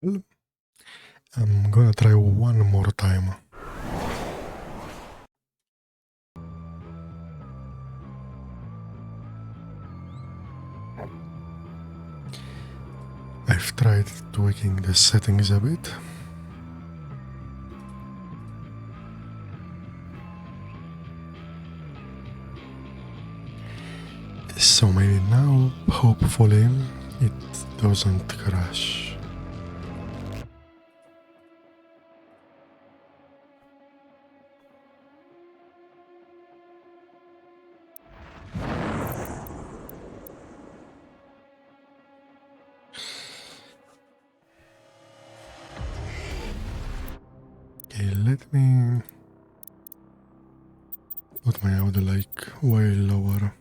Well, I'm gonna try one more time. I've tried tweaking the settings a bit. So maybe now, hopefully, it doesn't crash. Okay, let me put my audio like way lower.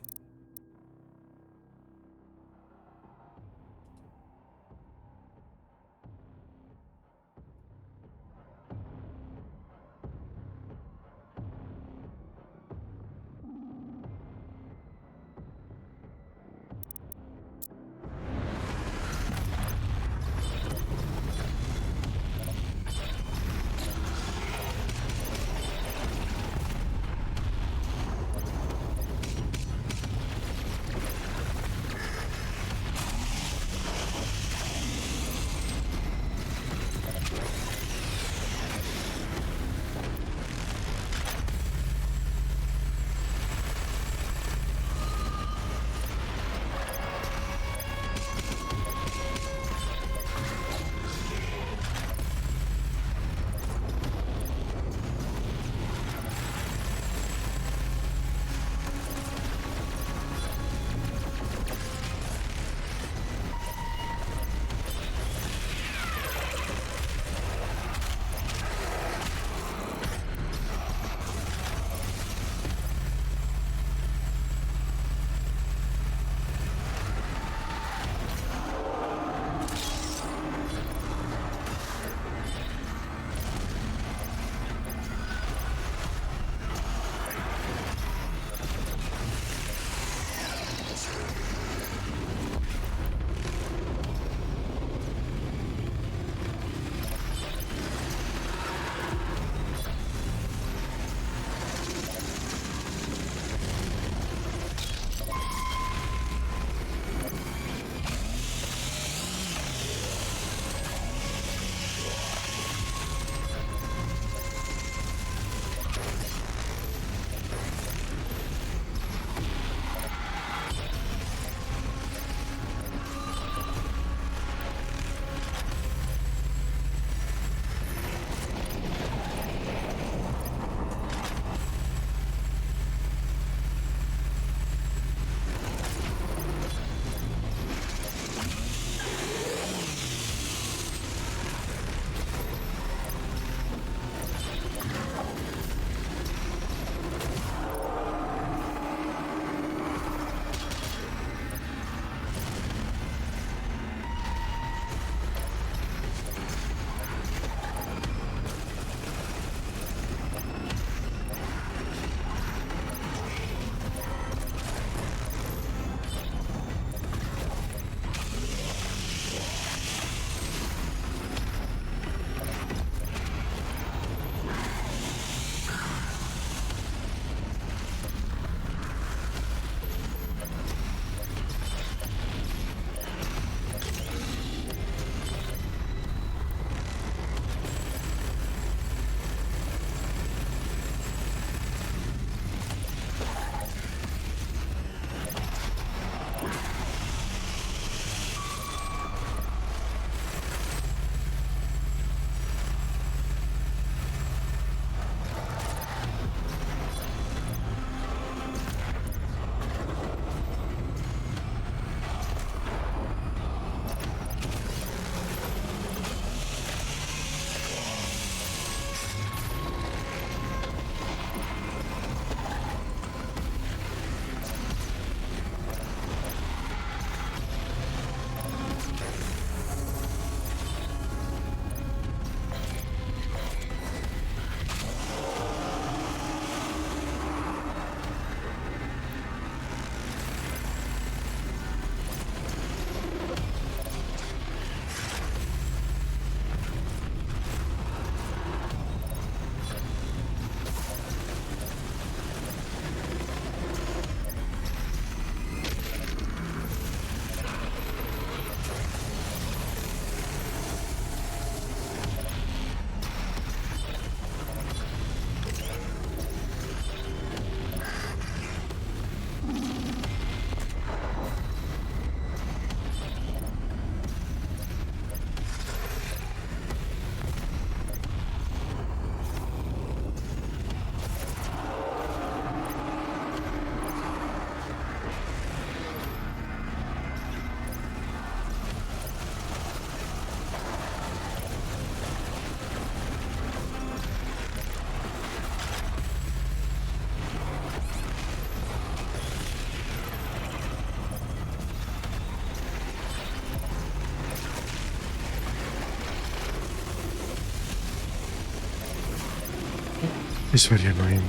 It's very annoying.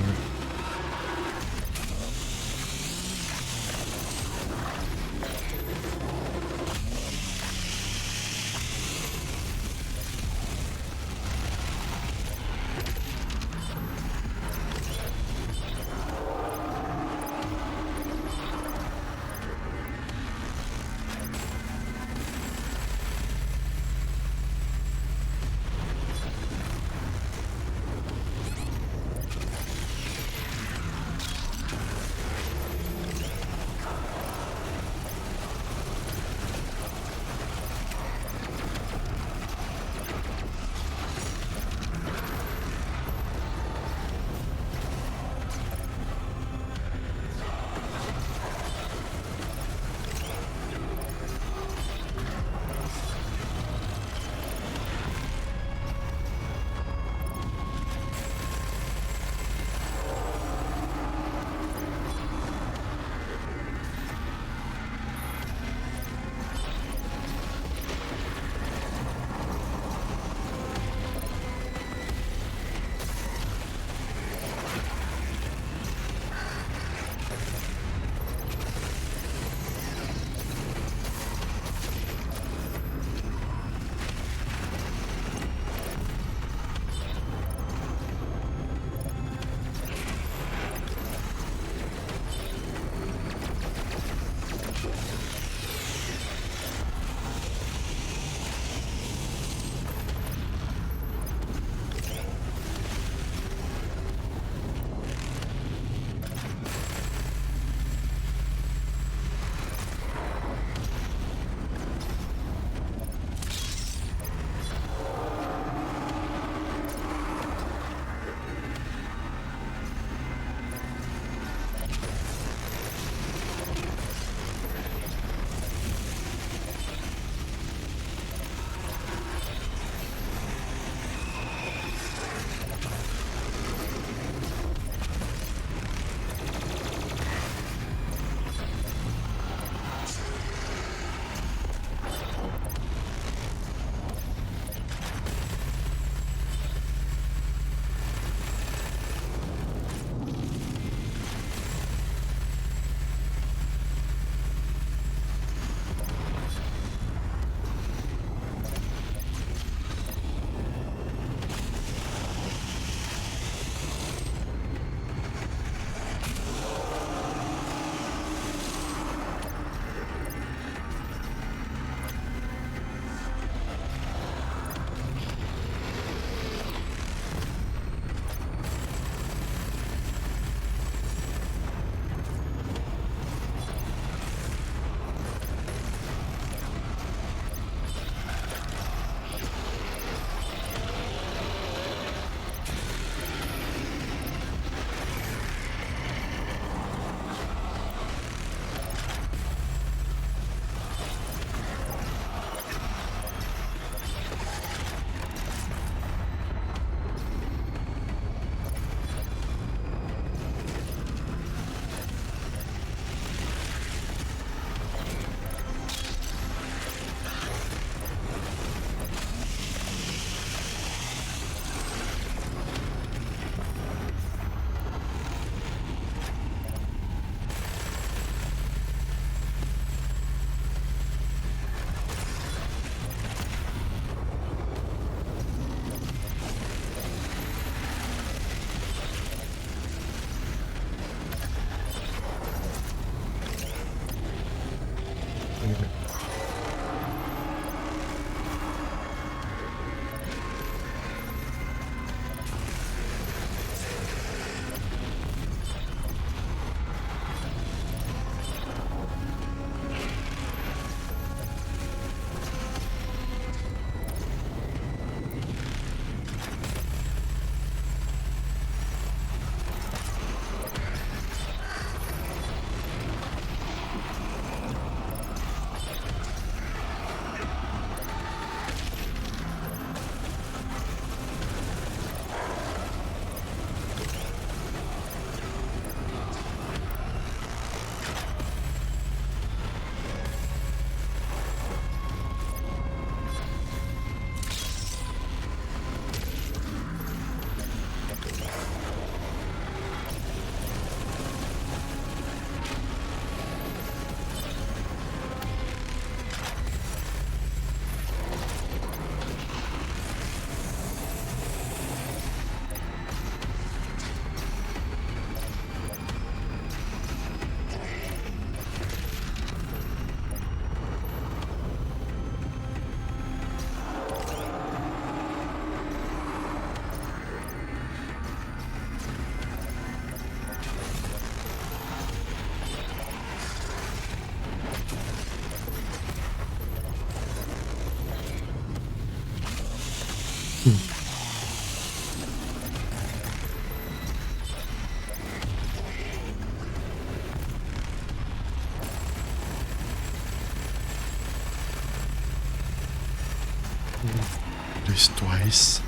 This twice.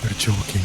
You're joking.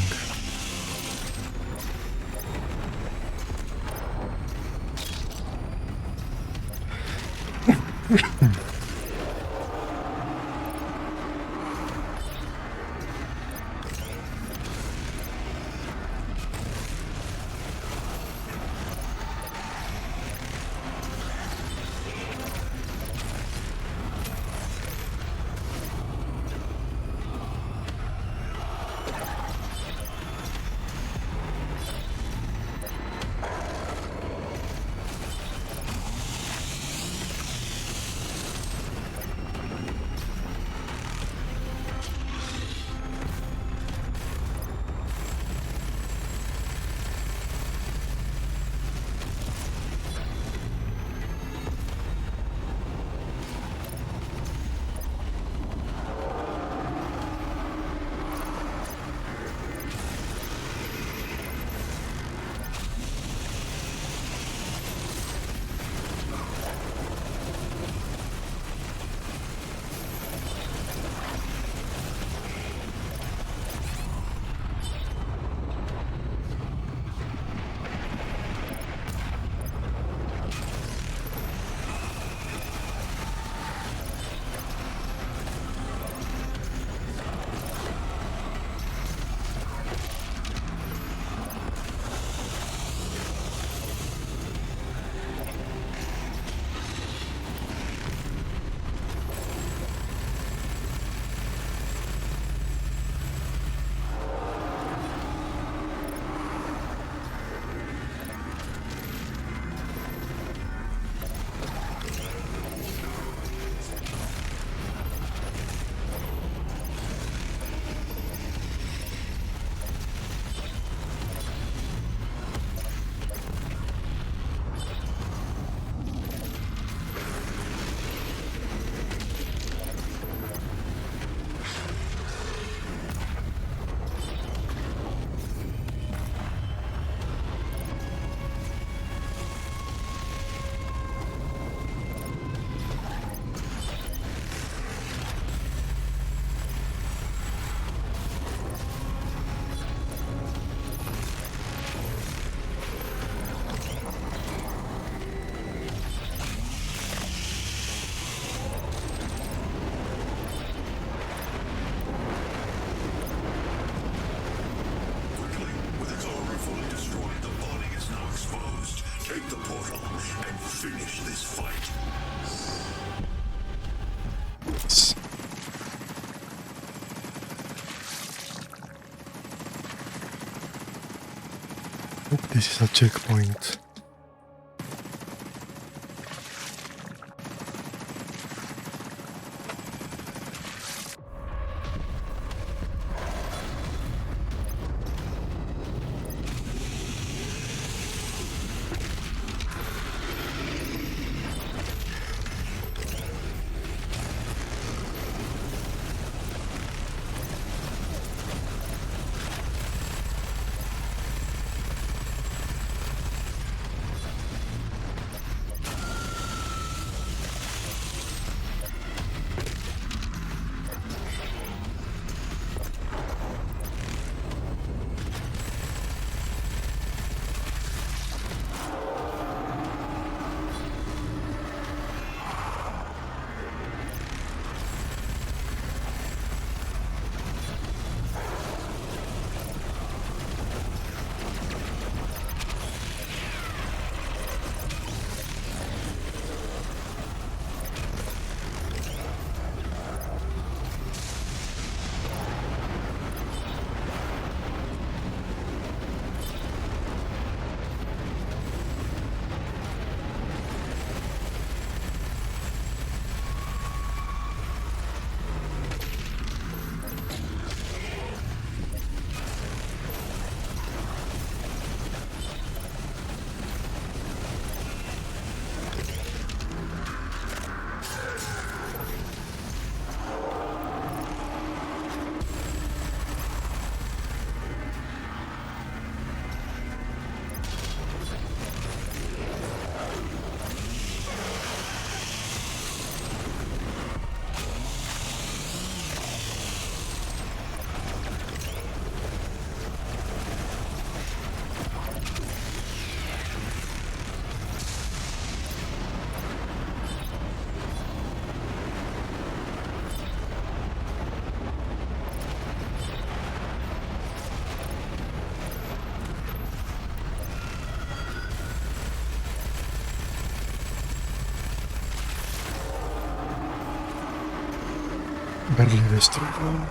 This is a checkpoint. Barely destroyed one.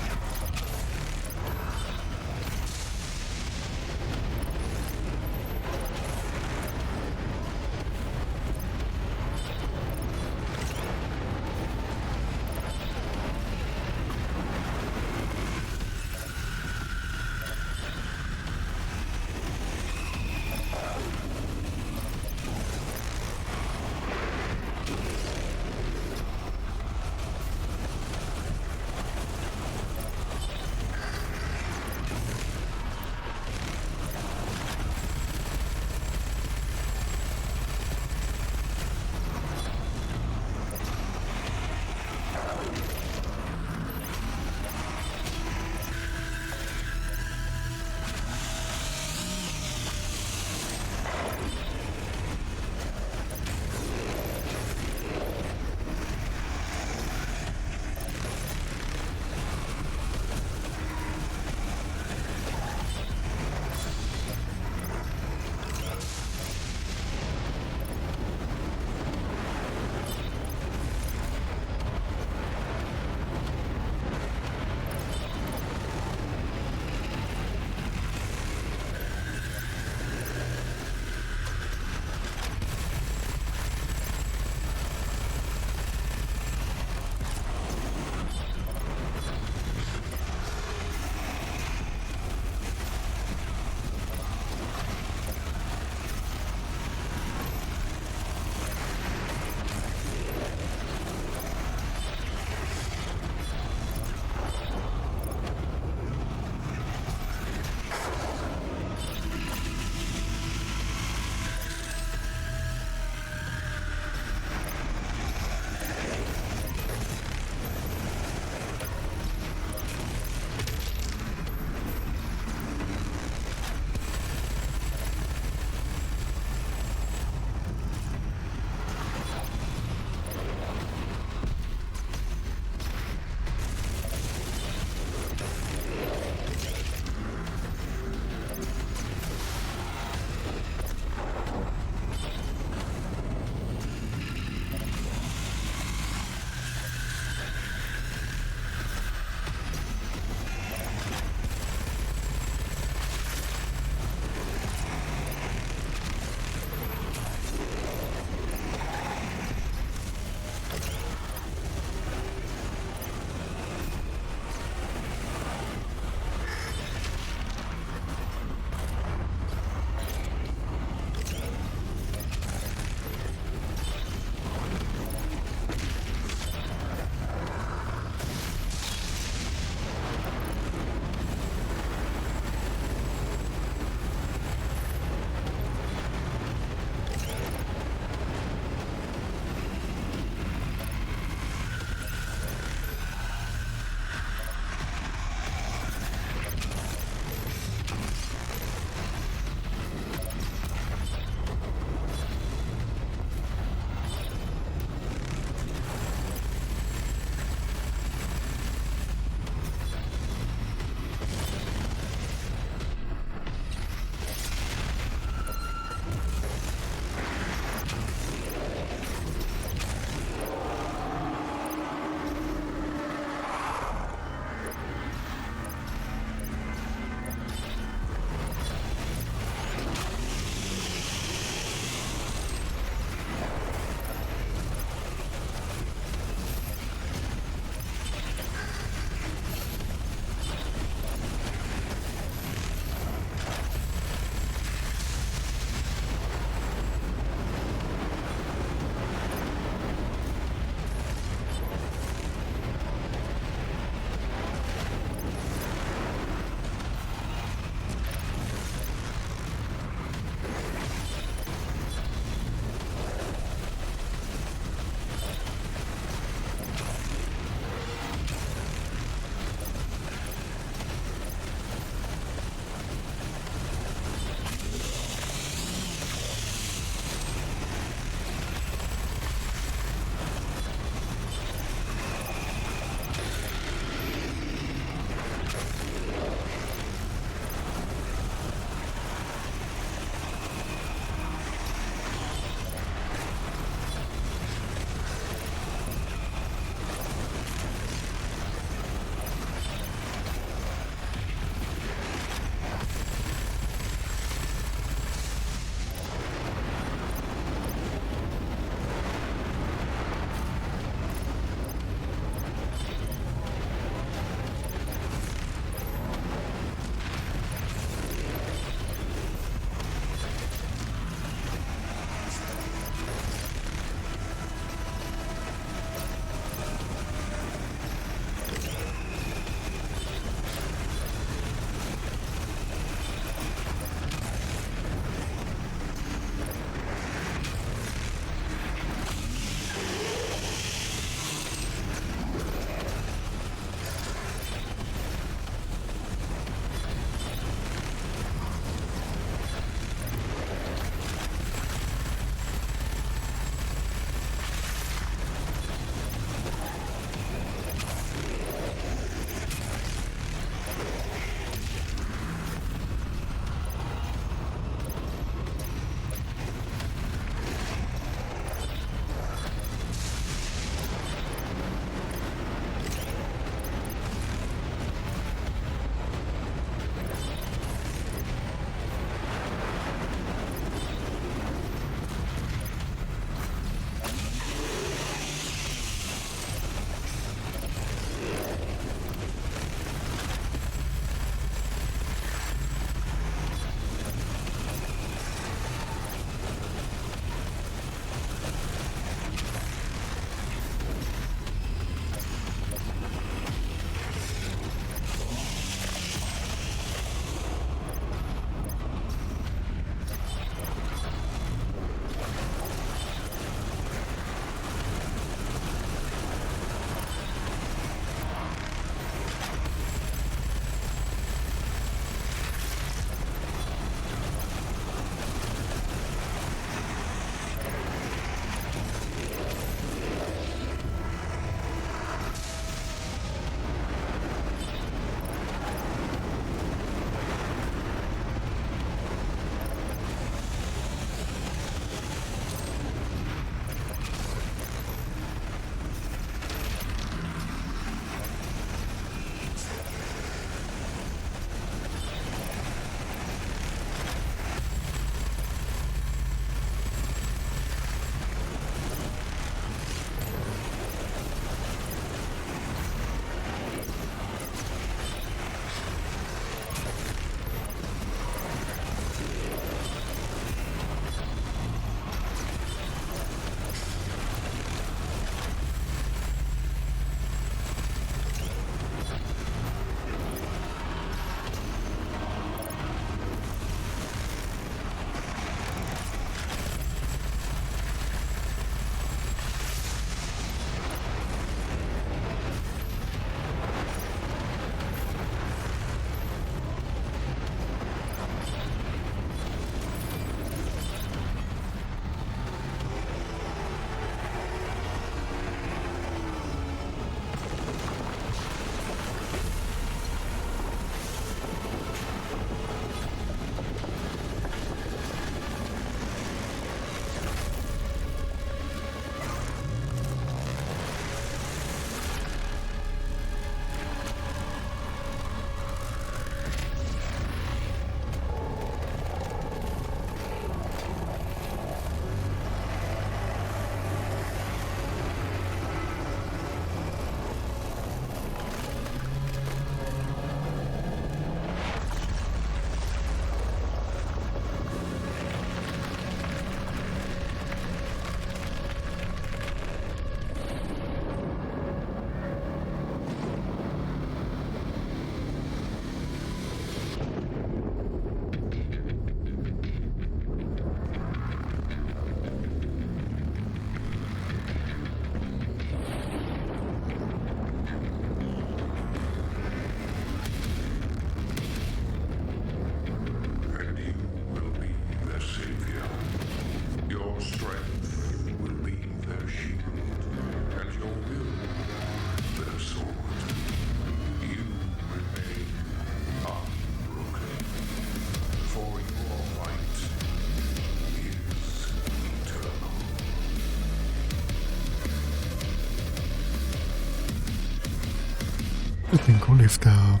I think cool if the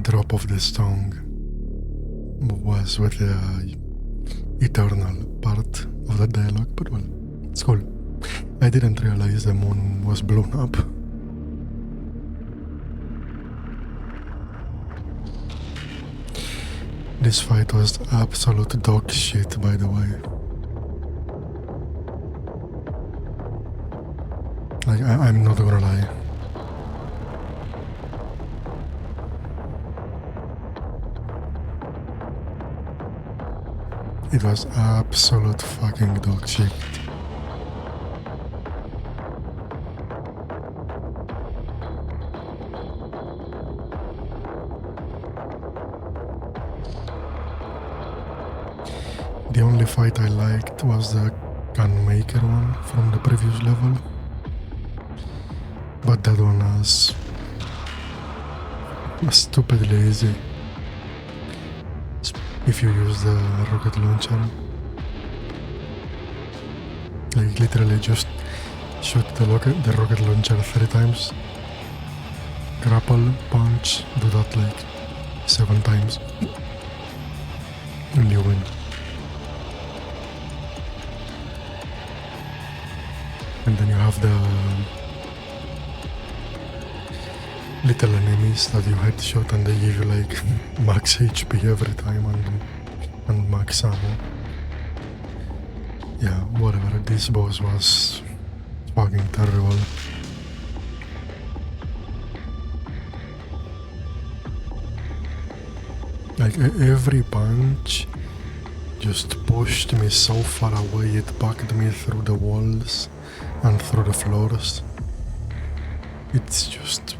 drop of the song was with the eternal part of the dialogue, but well, it's cool. I didn't realize the moon was blown up. This fight was absolute dog shit, by the way. Like, I'm not gonna lie. It was absolute fucking dog shit. The only fight I liked was the gunmaker one from the previous level. But that one was stupidly easy if you use the rocket launcher. Like literally just shoot the rocket launcher 3 times, grapple, punch, do that like 7 times, and you win. And then you have the little enemies that you headshot and they give you like max HP every time and max ammo. Yeah, whatever, this boss was fucking terrible. Like every punch just pushed me so far away, it backed me through the walls and through the floors. It's just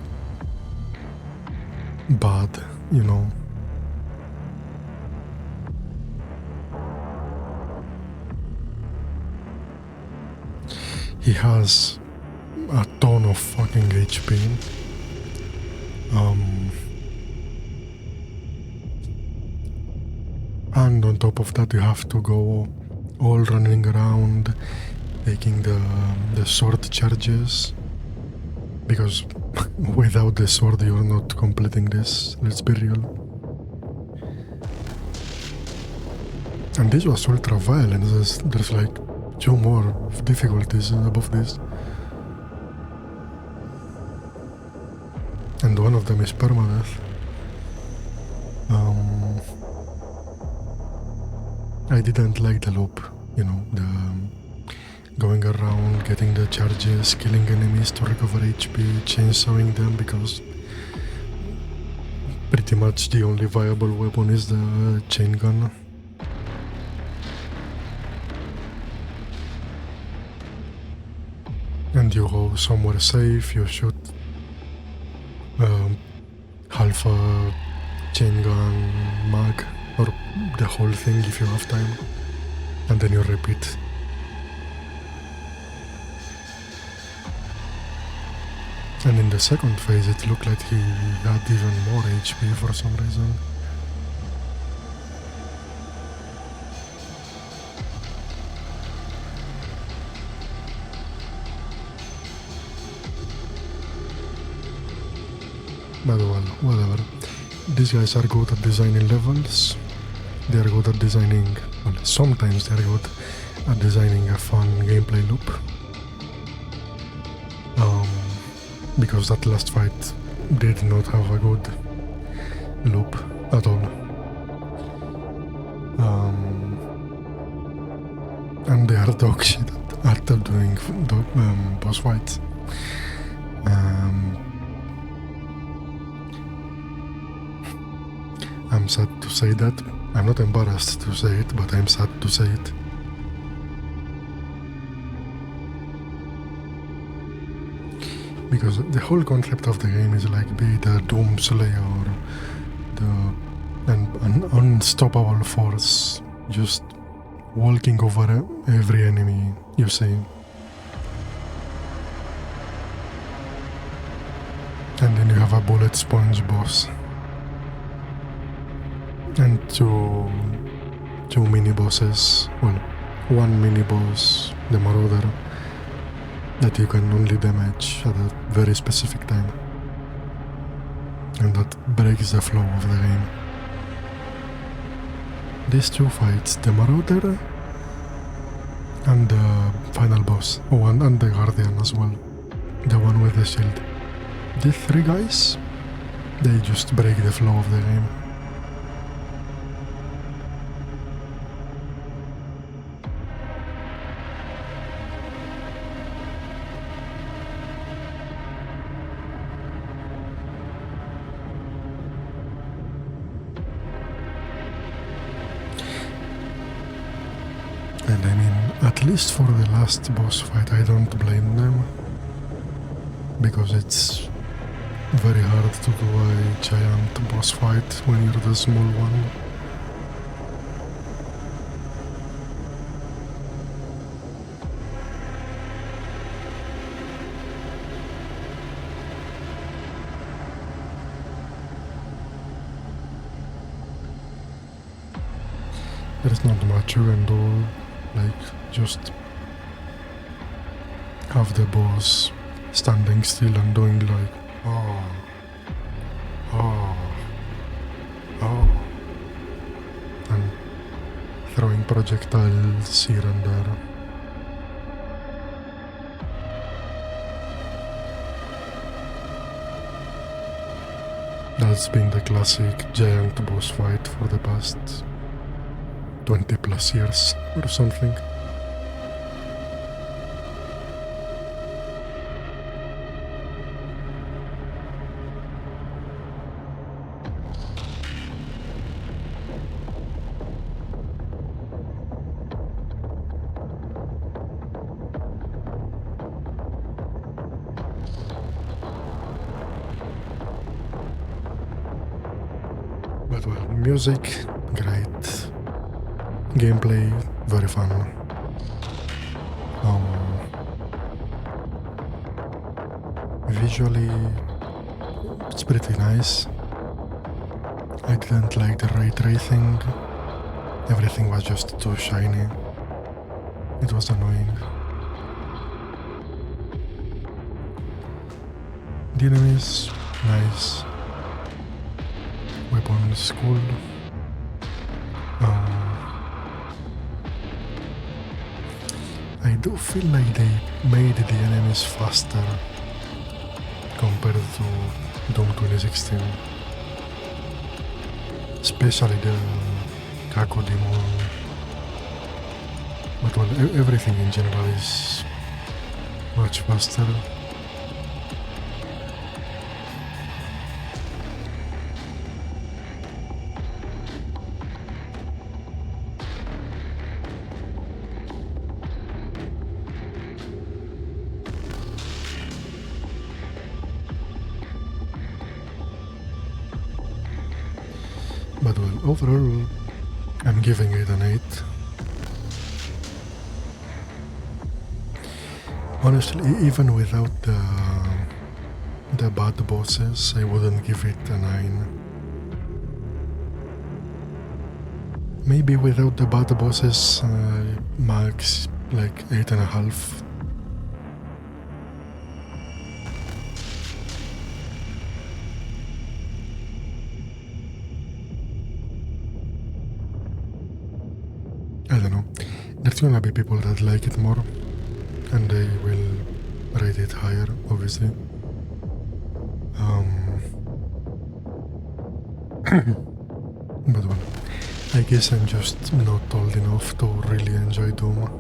bad, you know. He has a ton of fucking HP. And on top of that you have to go all running around taking the sword charges, because without the sword you're not completing this, let's be real. And this was ultra violent, there's like 2 more difficulties above this. And one of them is permadeath. I didn't like the loop, you know, the going around, getting the charges, killing enemies to recover HP, chainsawing them, because pretty much the only viable weapon is the chain gun. And you go somewhere safe, you shoot half a chain gun mag, or the whole thing if you have time, and then you repeat. And in the second phase it looked like he had even more HP for some reason. But well, whatever. These guys are good at designing levels. They are good at designing, well, sometimes they are good at designing a fun gameplay loop. Because that last fight did not have a good loop at all. And they are dog shit at doing boss fights. I'm sad to say that. I'm not embarrassed to say it, but I'm sad to say it. Because the whole concept of the game is like be the Doom Slayer, an unstoppable force, just walking over every enemy you see. And then you have a bullet sponge boss. And two mini bosses, well, one mini boss, the Marauder, that you can only damage at a very specific time. and that breaks the flow of the game. These two fights, the Marauder and the final boss, and the Guardian as well, the one with the shield. These three guys, they just break the flow of the game. And I mean, at least for the last boss fight, I don't blame them, because it's very hard to do a giant boss fight when you're the small one. There's not much you can do, like just have the boss standing still and doing like oh, and throwing projectiles here and there. That's been the classic giant boss fight for the past 20 plus years or something. But well, music, great. Gameplay, very fun. Visually, it's pretty nice. I didn't like the ray tracing. Everything was just too shiny. It was annoying. The enemies, nice. Weapons, cool. I do feel like they made the enemies faster compared to Doom 2016. Especially the Kako Demon. But well, everything in general is much faster. But well, overall, I'm giving it an 8. Honestly, even without the bad bosses, I wouldn't give it a 9. Maybe without the bad bosses, max like 8.5. I don't know. There's gonna be people that like it more, and they will rate it higher, obviously. But well, I guess I'm just not old enough to really enjoy Doom.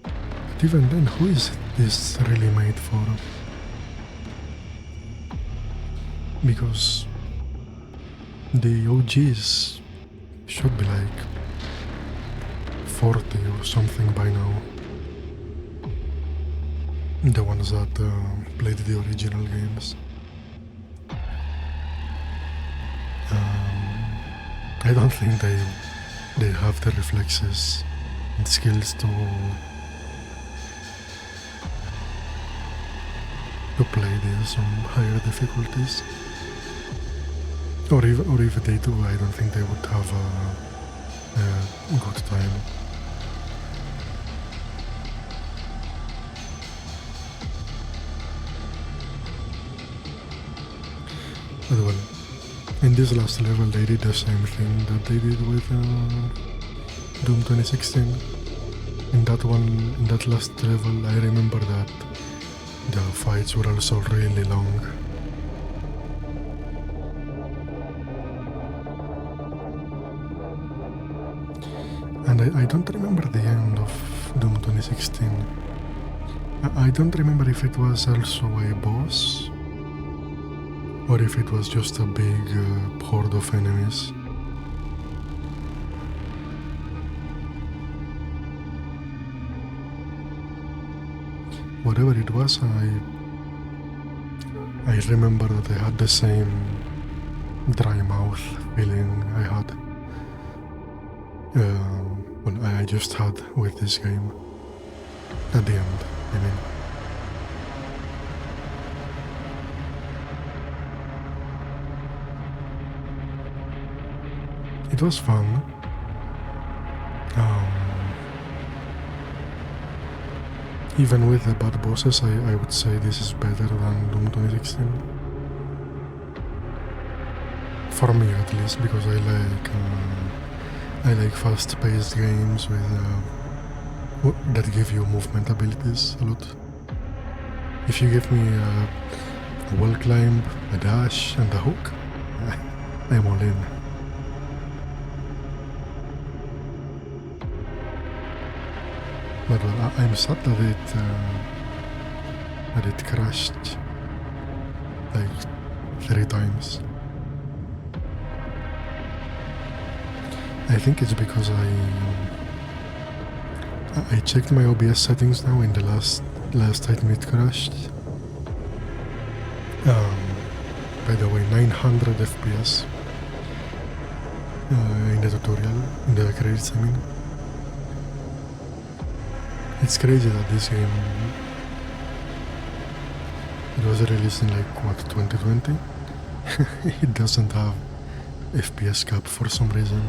But even then, who is this really made for? Because the OGs should be like 40 or something by now. The ones that played the original games. I don't think they have the reflexes and skills to to play this on higher difficulties. Or if they do, I don't think they would have a good time. But well, in this last level they did the same thing that they did with Doom 2016. In that last level, I remember that the fights were also really long. And I don't remember the end of Doom 2016. I don't remember if it was also a boss or if it was just a big horde of enemies. Whatever it was, I remember that I had the same dry mouth feeling I had. I just had with this game. At the end, I mean. It was fun. Even with the bad bosses, I would say this is better than Doom 2016. For me at least, because I like fast-paced games with that give you movement abilities a lot. If you give me a wall climb, a dash, and a hook, I'm all in. But well, I'm sad that it crashed like 3 times. I think it's because I checked my OBS settings now in the last time it crashed. By the way, 900 FPS in the tutorial, in the credits I mean. It's crazy that this game, it was released in 2020? It doesn't have FPS cap for some reason.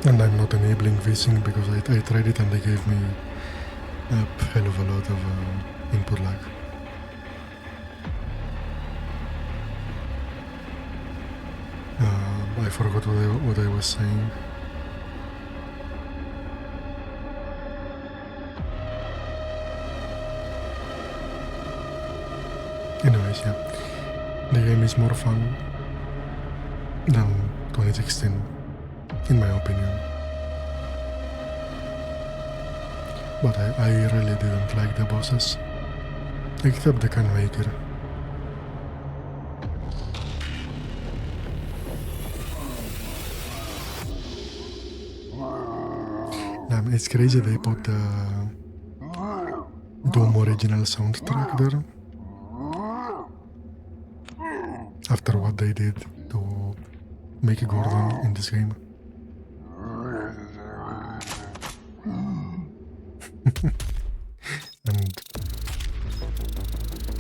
And I'm not enabling VSync because I tried it and they gave me a hell of a lot of input lag. I forgot what I was saying. Anyways, yeah, the game is more fun than 2016, in my opinion. But I really didn't like the bosses, except the can maker. Damn, it's crazy they put the Doom original soundtrack there. After what they did to make Gordon in this game. And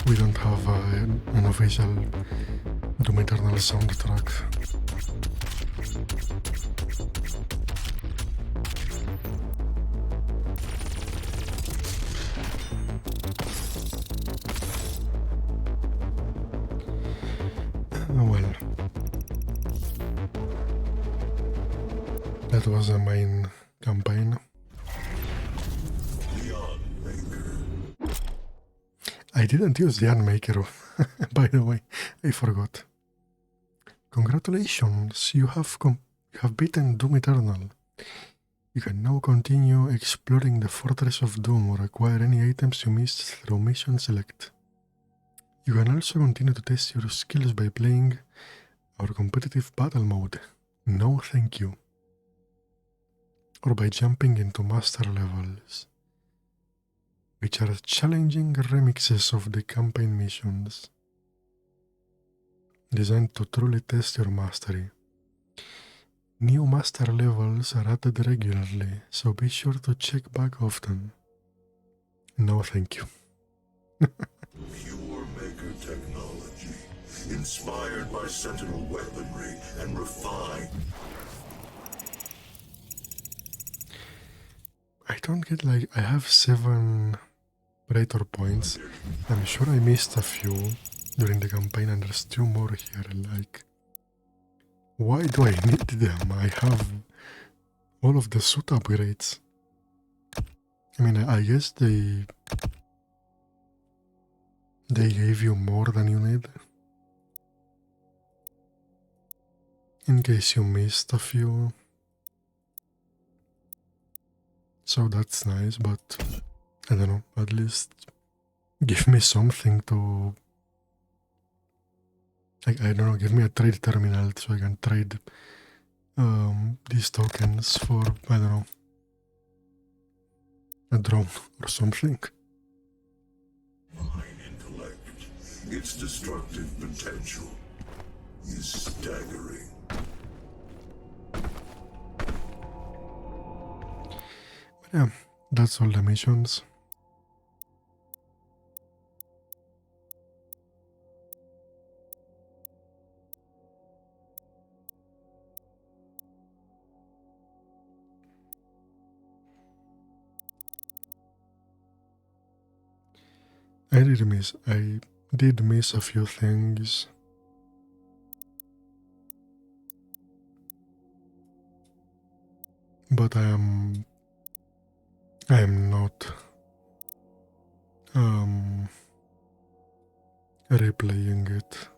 we don't have an official Doom Eternal soundtrack. Well, that was the main campaign. I didn't use the Unmaker, by the way, I forgot. Congratulations, you have beaten Doom Eternal. You can now continue exploring the Fortress of Doom or acquire any items you missed through Mission Select. You can also continue to test your skills by playing our competitive battle mode, No Thank You, or by jumping into master levels, which are challenging remixes of the campaign missions, designed to truly test your mastery. New master levels are added regularly, so be sure to check back often. No thank you. inspired by Sentinel weaponry and refined. I don't get, like, I have 7 Praetor points. I'm sure I missed a few during the campaign and there's 2 more here, like... Why do I need them? I have all of the suit upgrades. I mean, I guess they gave you more than you need. In case you missed a few. So that's nice, but I don't know, at least give me something to... Like, I don't know, give me a trade terminal so I can trade these tokens for, I don't know, a drone or something. Fine intellect. Its destructive potential is staggering. But yeah, that's all the missions. I did miss a few things. But I am not replaying it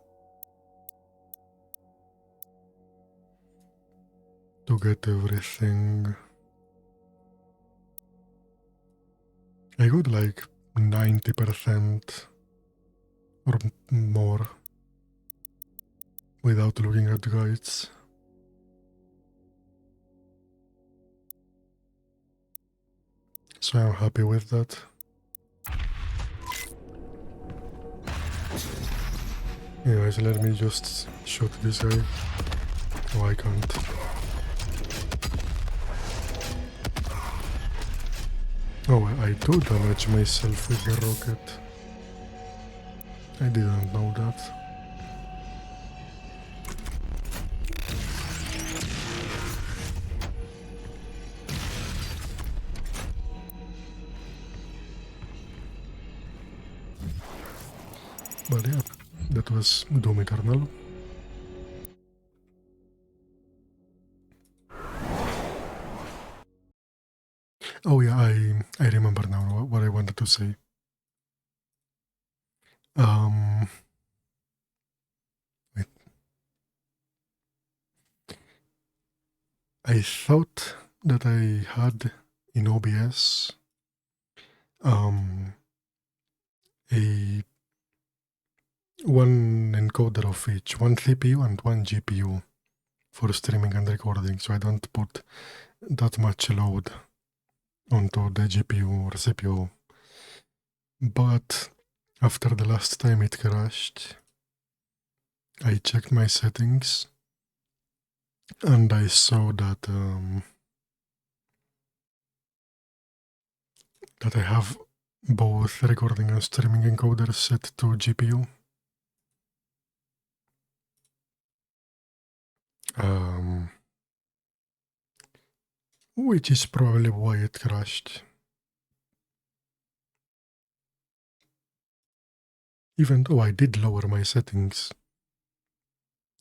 to get everything. I got like 90% or more without looking at guides. So I'm happy with that. Anyways, let me just shoot this guy. Oh, I can't. Oh, I do damage myself with the rocket. I didn't know that. But yeah, that was Doom Eternal. Oh yeah, I remember now what I wanted to say. Wait. I thought that I had in OBS a one encoder of each, one CPU and one GPU for streaming and recording, so I don't put that much load onto the GPU or CPU. But after the last time it crashed, I checked my settings and I saw that that I have both recording and streaming encoders set to GPU. Which is probably why it crashed. Even though I did lower my settings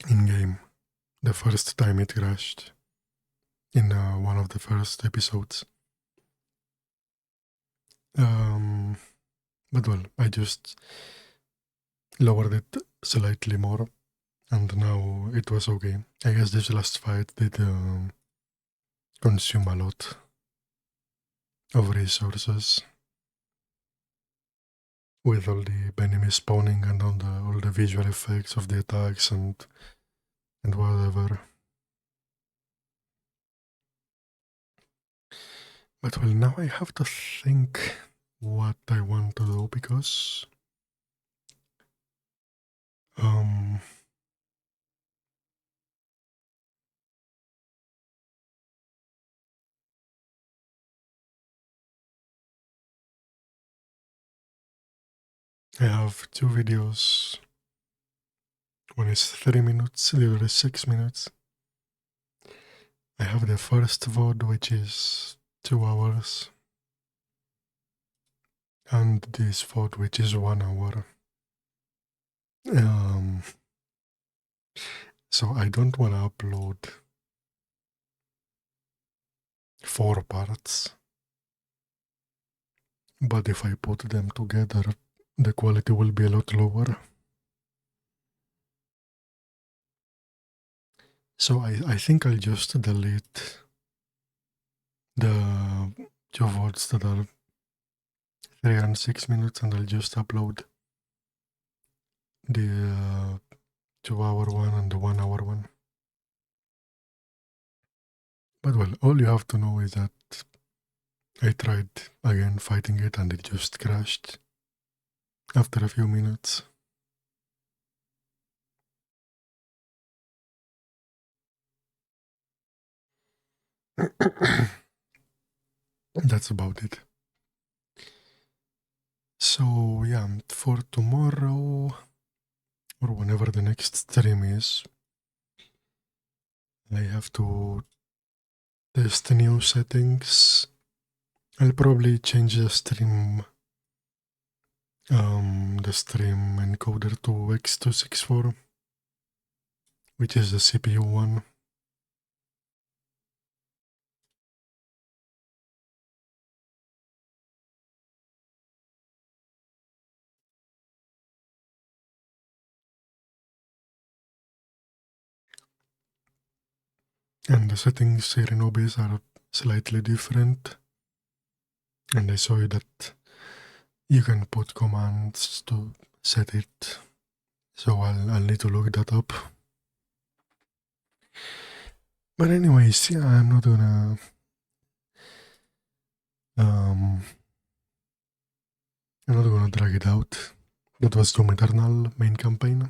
in-game the first time it crashed in one of the first episodes. But well, I just lowered it slightly more and now it was okay. I guess this last fight did consume a lot of resources with all the enemies spawning and all the visual effects of the attacks and whatever. But well, now I have to think what I want to do because I have 2 videos One is 3 minutes, the other is 6 minutes. I have the first VOD, which is 2 hours, and this VOD, which is 1 hour. So I don't want to upload 4 parts, but if I put them together, the quality will be a lot lower. So I think I'll just delete the 2 VODs that are 3 and 6 minutes, and I'll just upload the 2 hour one and the 1 hour one. But well, all you have to know is that I tried again fighting it and it just crashed after a few minutes. That's about it. So yeah, for tomorrow or whenever the next stream is, I have to test new settings. I'll probably change the stream encoder to X264, which is the CPU one. And the settings here in OBS are slightly different. And I saw that you can put commands to set it. So I'll need to look that up. But anyways, yeah, I'm not gonna drag it out. That was Doom Eternal main campaign.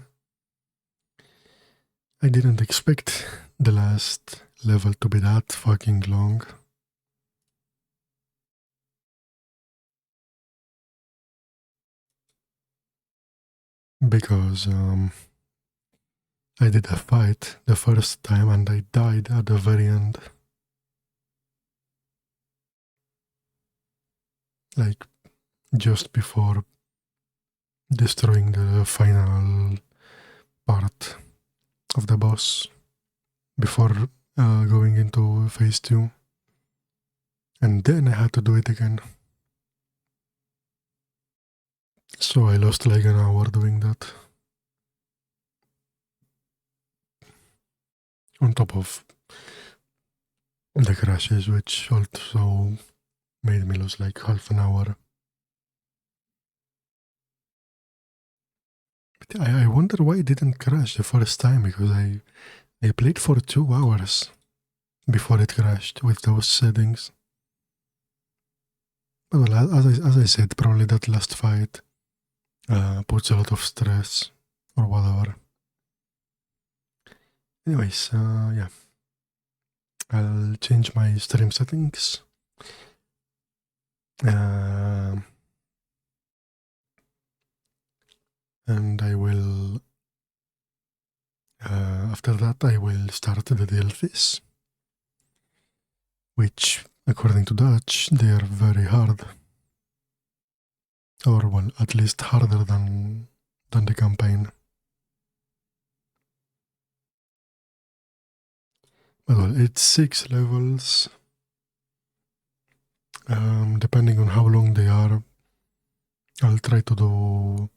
I didn't expect the last level to be that fucking long. Because I did a fight the first time and I died at the very end. Like, just before destroying the final part of the boss, before going into phase 2. And then I had to do it again. So I lost like an hour doing that. On top of the crashes, which also made me lose like half an hour. But I wonder why it didn't crash the first time, because I played for 2 hours before it crashed with those settings. But well, as I said, probably that last fight puts a lot of stress or whatever. Anyways, yeah. I'll change my stream settings. And I will, after that, I will start the DLCs, which, according to Dutch, they are very hard. Or, well, at least harder than the campaign. But well, it's 6 levels. Depending on how long they are, I'll try to do...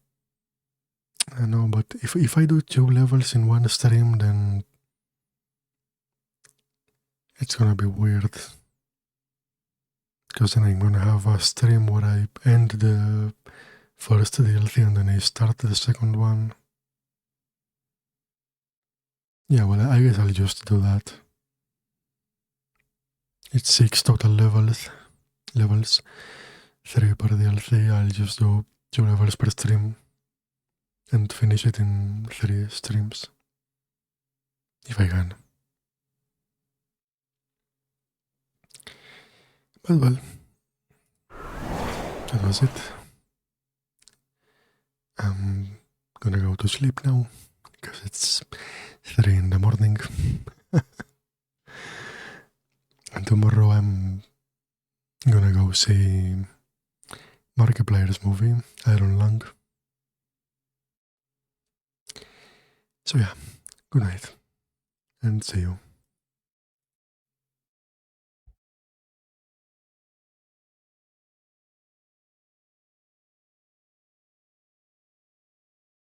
I know, but if I do 2 levels in one stream, then it's gonna be weird. Because then I'm gonna have a stream where I end the first DLC and then I start the second one. Yeah, well, I guess I'll just do that. It's 6 total levels. 3 per DLC. I'll just do 2 levels per stream and finish it in 3 streams. If I can. But well, that was it. I'm gonna go to sleep now, because it's 3 in the morning. And tomorrow I'm gonna go see Markiplier's movie, Iron Lung. So yeah, good night and see you.